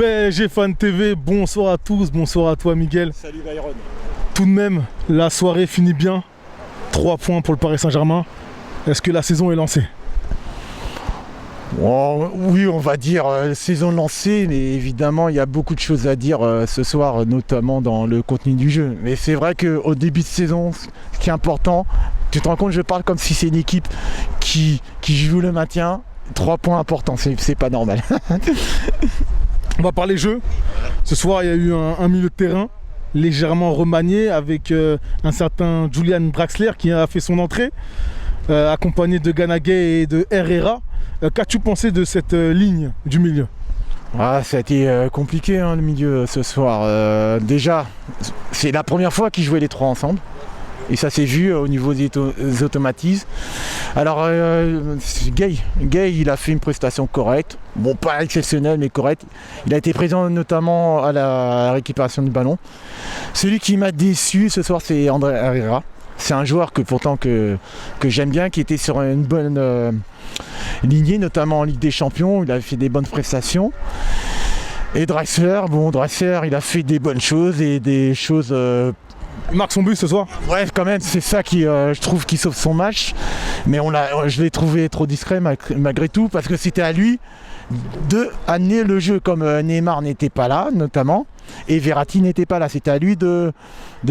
PSG Fan TV, bonsoir à tous, bonsoir à toi Miguel. Salut Byron. Tout de même, la soirée finit bien. 3 points pour le Paris Saint-Germain. Est-ce que la saison est lancée? Oui, on va dire saison lancée, mais évidemment il y a beaucoup de choses à dire ce soir, notamment dans le contenu du jeu. Mais c'est vrai qu'au début de saison, ce qui est important, tu te rends compte, je parle comme si c'est une équipe qui joue le maintien. 3 points importants, c'est pas normal. On va parler jeu. Ce soir, il y a eu un milieu de terrain légèrement remanié avec un certain Julian Draxler qui a fait son entrée, accompagné de Ganagay et de Herrera. Qu'as-tu pensé de cette ligne du milieu? Ça a été compliqué le milieu ce soir. Déjà, c'est la première fois qu'ils jouaient les 3 ensemble. Et ça s'est vu au niveau des automatismes. Alors, Gay, il a fait une prestation correcte. Bon, pas exceptionnelle, mais correcte. Il a été présent notamment à la récupération du ballon. Celui qui m'a déçu ce soir, c'est André Herrera. C'est un joueur que j'aime bien, qui était sur une bonne lignée, notamment en Ligue des Champions. Il a fait des bonnes prestations. Et Draxler, il a fait des bonnes choses et des choses... Il marque son but ce soir? Ouais, quand même, c'est ça qui, je trouve, qui sauve son match. Mais je l'ai trouvé trop discret malgré tout, parce que c'était à lui de amener le jeu, comme Neymar n'était pas là, notamment, et Verratti n'était pas là. C'était à lui de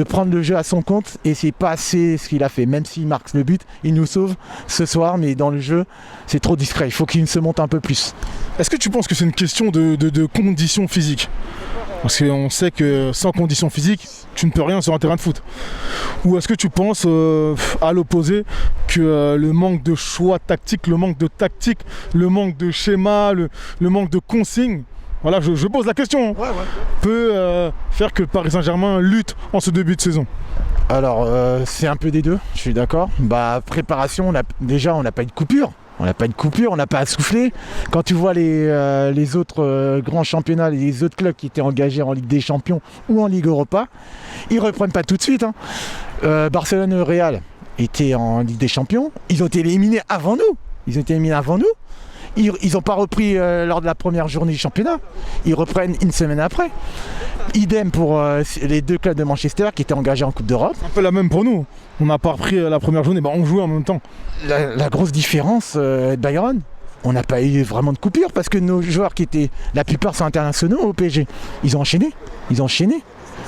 prendre le jeu à son compte, et c'est pas assez ce qu'il a fait. Même s'il marque le but, il nous sauve ce soir, mais dans le jeu, c'est trop discret. Il faut qu'il se monte un peu plus. Est-ce que tu penses que c'est une question de conditions physiques? Parce qu'on sait que sans conditions physiques, tu ne peux rien sur un terrain de foot. Ou est-ce que tu penses, à l'opposé, que le manque de choix tactique, le manque de tactique, le manque de schéma, le manque de consignes, voilà, je pose la question, peut faire que le Paris Saint-Germain lutte en ce début de saison? Alors, c'est un peu des deux, je suis d'accord. Préparation, on n'a pas eu de coupure. On n'a pas de coupure, on n'a pas à souffler. Quand tu vois les autres grands championnats, les autres clubs qui étaient engagés en Ligue des Champions ou en Ligue Europa, ils ne reprennent pas tout de suite. Barcelone et Real étaient en Ligue des Champions. Ils ont été éliminés avant nous. Ils n'ont pas repris lors de la première journée du championnat. Ils reprennent une semaine après. Idem pour les 2 clubs de Manchester qui étaient engagés en Coupe d'Europe. Un peu la même pour nous. On n'a pas repris la première journée, on jouait en même temps. La grosse différence, Byron, on n'a pas eu vraiment de coupure parce que nos joueurs qui étaient, la plupart sont internationaux au PSG. Ils ont enchaîné.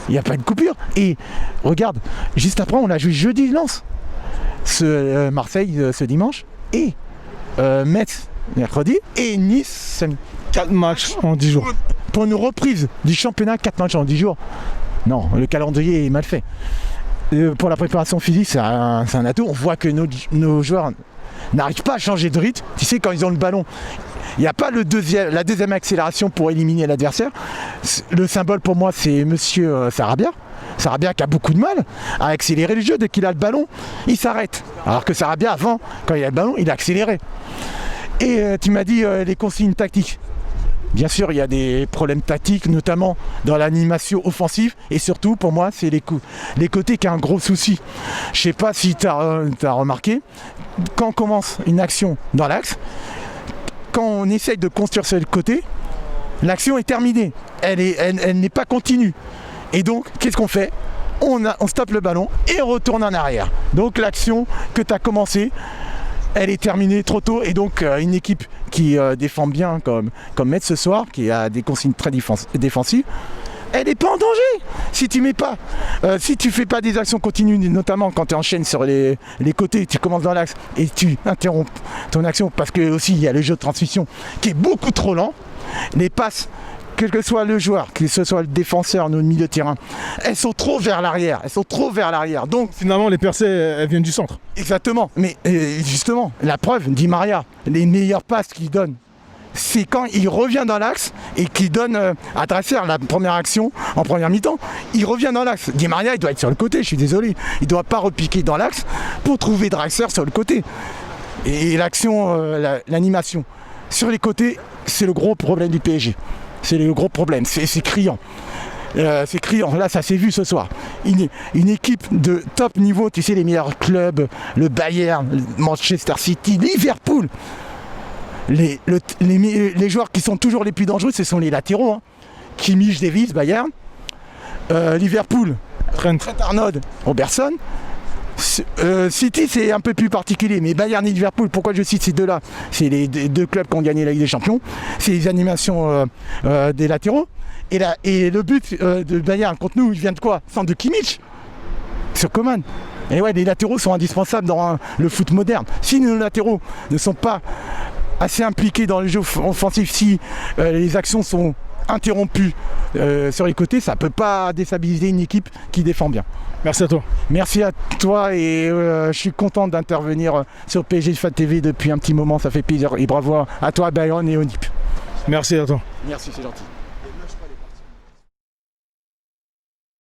Il n'y a pas de coupure. Et regarde, juste après, on a joué jeudi Lens, Marseille ce dimanche, et Metz mercredi, et Nice samedi. 4 matchs en 10 jours. Pour une reprise du championnat, 4 matchs en 10 jours. Non, le calendrier est mal fait. Pour la préparation physique, c'est un atout. On voit que nos joueurs n'arrivent pas à changer de rythme. Tu sais, quand ils ont le ballon, il n'y a pas la deuxième accélération pour éliminer l'adversaire. Le symbole pour moi, c'est monsieur Sarabia. Sarabia qui a beaucoup de mal à accélérer le jeu. Dès qu'il a le ballon, il s'arrête. Alors que Sarabia, avant, quand il a le ballon, il a accéléré. Et tu m'as dit les consignes tactiques. Bien sûr, il y a des problèmes tactiques, notamment dans l'animation offensive. Et surtout, pour moi, c'est les côtés qui ont un gros souci. Je ne sais pas si tu as remarqué, quand on commence une action dans l'axe, quand on essaye de construire sur le côté, l'action est terminée. Elle n'est pas continue. Et donc, qu'est-ce qu'on fait ? On stoppe le ballon et on retourne en arrière. Donc, l'action que tu as commencée, elle est terminée trop tôt, et donc une équipe qui défend bien comme Metz ce soir, qui a des consignes très défensives, elle n'est pas en danger si tu mets pas. Si tu fais pas des actions continues, notamment quand tu enchaînes sur les côtés, tu commences dans l'axe et tu interromps ton action, parce que aussi il y a le jeu de transmission qui est beaucoup trop lent, les passes, quel que soit le joueur, que ce soit le défenseur, nos milieux de terrain, elles sont trop vers l'arrière. Donc finalement, les percées, elles viennent du centre. Exactement. Mais justement, la preuve, Di Maria, les meilleures passes qu'il donne, c'est quand il revient dans l'axe et qu'il donne à Draxler la première action en première mi-temps. Il revient dans l'axe. Di Maria, il doit être sur le côté, je suis désolé. Il ne doit pas repiquer dans l'axe pour trouver Draxler sur le côté. Et l'action, l'animation sur les côtés, c'est le gros problème du PSG. C'est le gros problème, c'est criant. C'est criant, là ça s'est vu ce soir. Une équipe de top niveau, tu sais, les meilleurs clubs, le Bayern, le Manchester City, Liverpool. Les joueurs qui sont toujours les plus dangereux, ce sont les latéraux. Kimmich, Davis, Bayern. Liverpool, Trent. Arnold, Robertson. City, c'est un peu plus particulier, mais Bayern et Liverpool, pourquoi je cite ces deux-là? C'est les deux clubs qui ont gagné la Ligue des Champions. C'est les animations des latéraux. Et le but de Bayern contre nous, il vient de quoi? Sans de Kimmich sur Coman. Et ouais, les latéraux sont indispensables dans le foot moderne. Si nos latéraux ne sont pas assez impliqués dans le jeu offensif, si les actions sont interrompues sur les côtés, ça ne peut pas déstabiliser une équipe qui défend bien. Merci à toi. Merci à toi et je suis content d'intervenir sur PSG Fan TV depuis un petit moment, ça fait plaisir. Et bravo à toi, Byron et au NIP. Merci à toi. Merci, c'est gentil.